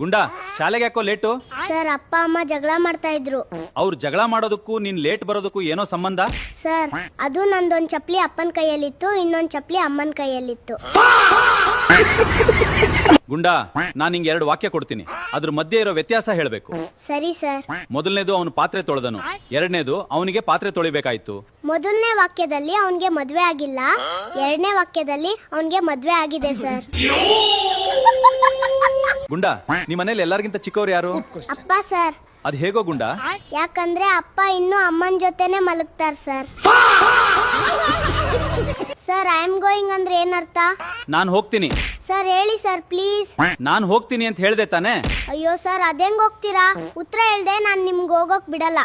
ಗುಂಡಾ ಶಾಲೆಗೆ ಯಾಕೋ late? Sir, ಅಪ್ಪ ಅಮ್ಮ ಜಗಳ ಮಾಡ್ತಾ ಇದ್ರು. ಅವ್ರು ಜಗಳ ಮಾಡೋದಕ್ಕೂ ನೀನ್ ಲೇಟ್ ಬರೋದಕ್ಕೂ ಏನೋ ಸಂಬಂಧ? ಸರ್, ಅದು ನಂದೊಂದ್ ಚಪ್ಲಿ ಅಪ್ಪನ ಕೈಯಲ್ಲಿತ್ತು, ಇನ್ನೊಂದ್ ಚಪ್ಲಿ ಅಮ್ಮನ ಕೈಯಲ್ಲಿತ್ತು. ಗುಂಡಾ, ನಾನ್ ನಿಂಗೆ 2 ವಾಕ್ಯ ಕೊಡ್ತೀನಿ, ಅದ್ರ ಮಧ್ಯೆ ಇರೋ ವ್ಯತ್ಯಾಸ ಹೇಳ್ಬೇಕು. ಸರಿ ಸರ್. ಮೊದಲನೇದು ಅವನು ಪಾತ್ರೆ ತೊಳೆದನು, ಎರಡನೇದು ಅವನಿಗೆ ಪಾತ್ರೆ ತೊಳಿಬೇಕಾಯ್ತು. ಮೊದಲನೇ ವಾಕ್ಯದಲ್ಲಿ ಅವನ್ಗೆ ಮದ್ವೆ ಆಗಿಲ್ಲ, ಎರಡನೇ ವಾಕ್ಯದಲ್ಲಿ ಅವನ್ಗೆ ಮದ್ವೆ ಆಗಿದೆ ಸರ್. ಗುಂಡಾ, ನಿಮ್ ಮನೇಲಿ ಎಲ್ಲರಿಗಿಂತ ಚಿಕ್ಕವ್ರು ಯಾರು? ಅಪ್ಪ ಸರ್. ಅದ್ ಹೇಗೋ ಗುಂಡಾ? ಯಾಕಂದ್ರೆ ಅಪ್ಪ ಇನ್ನೂ ಅಮ್ಮನ ಜೊತೆನೆ ಮಲಗ್ತಾರ sir. Sir, I am going ಅಂದ್ರೆ ಏನರ್ಥ? ನಾನ್ ಹೋಗ್ತೀನಿ. ಸರ್ ಹೇಳಿ ಸರ್ ಪ್ಲೀಸ್. ನಾನ್ ಹೋಗ್ತೀನಿ ಅಂತ ಹೇಳ್ದೆ ತಾನೆ? ಅಯ್ಯೋ ಸರ್, ಅದೆಂಗ್ ಹೋಗ್ತೀರಾ? ಉತ್ತರ ಹೇಳ್ದೆ ನಾನ್ ನಿಮ್ಗೆ ಹೋಗೋಕ್ ಬಿಡಲ್ಲ.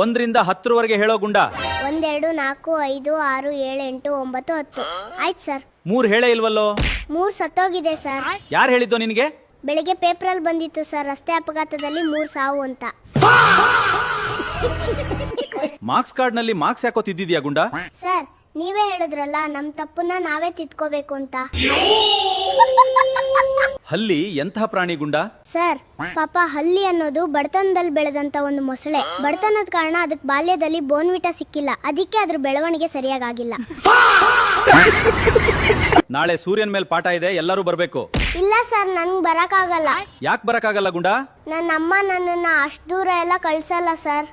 1 ರಿಂದ 10 ಹೇಳೋ ಗುಂಡಾ. 1 2 4 5 6 7 8 9 10. ಆಯ್ತು ಸರ್. 3 ಹೇಳೇ ಇಲ್ವಲ್ಲೋ? 3 ಸತ್ತೋಗಿದೆ ಸರ್. ಯಾರು ಹೇಳಿದ್ದು ನಿನಗೆ? ಬೆಳಿಗ್ಗೆ ಪೇಪರಲ್ಲಿ ಬಂದಿತ್ತು ಸರ್, ರಸ್ತೆ ಅಪಘಾತದಲ್ಲಿ 3 ಸಾವು ಅಂತ. ಮಾರ್ಕ್ಸ್ ಕಾರ್ಡ್ ನಲ್ಲಿ ಮಾರ್ಕ್ಸ್ ಯಾಕೋ ತಿದ್ದಿದ್ಯಾ ಗುಂಡಾ? ಸರ್, ನೀವೇ ಹೇಳಿದ್ರಲ್ಲ ನಮ್ ತಪ್ಪನ್ನ ನಾವೇ ತಿದ್ಕೋಬೇಕು ಅಂತ. ಹಲ್ಲಿ ಎಂತಹ ಪ್ರಾಣಿ ಗುಂಡಾ? ಸರ್, ಪಾಪ ಹಲ್ಲಿ ಅನ್ನೋದು ಬಡತನದಲ್ಲಿ ಬೆಳೆದಂತ ಒಂದು ಮೊಸಳೆ. ಬಡತನದ ಕಾರಣ ಅದಕ್ಕೆ ಬಾಲ್ಯದಲ್ಲಿ ಬೋನ್ವಿಟಾ ಸಿಕ್ಕಿಲ್ಲ, ಅದಕ್ಕೆ ಅದ್ರ ಬೆಳವಣಿಗೆ ಸರಿಯಾಗಿಲ್ಲ. ನಾಳೆ ಸೂರ್ಯನ ಮೇಲೆ ಪಾಠ ಇದೆ, ಎಲ್ಲರೂ ಬರ್ಬೇಕು. ಇಲ್ಲ ಸರ್, ನನ್ಗೆ ಬರಕ್ಕಾಗಲ್ಲ. ಯಾಕೆ ಬರಕ್ಕಾಗಲ್ಲ ಗುಂಡಾ? ನನ್ನ ಅಮ್ಮ ನನ್ನನ್ನ ಅಷ್ಟು ದೂರ ಎಲ್ಲ ಕಳ್ಸಲ್ಲ ಸರ್.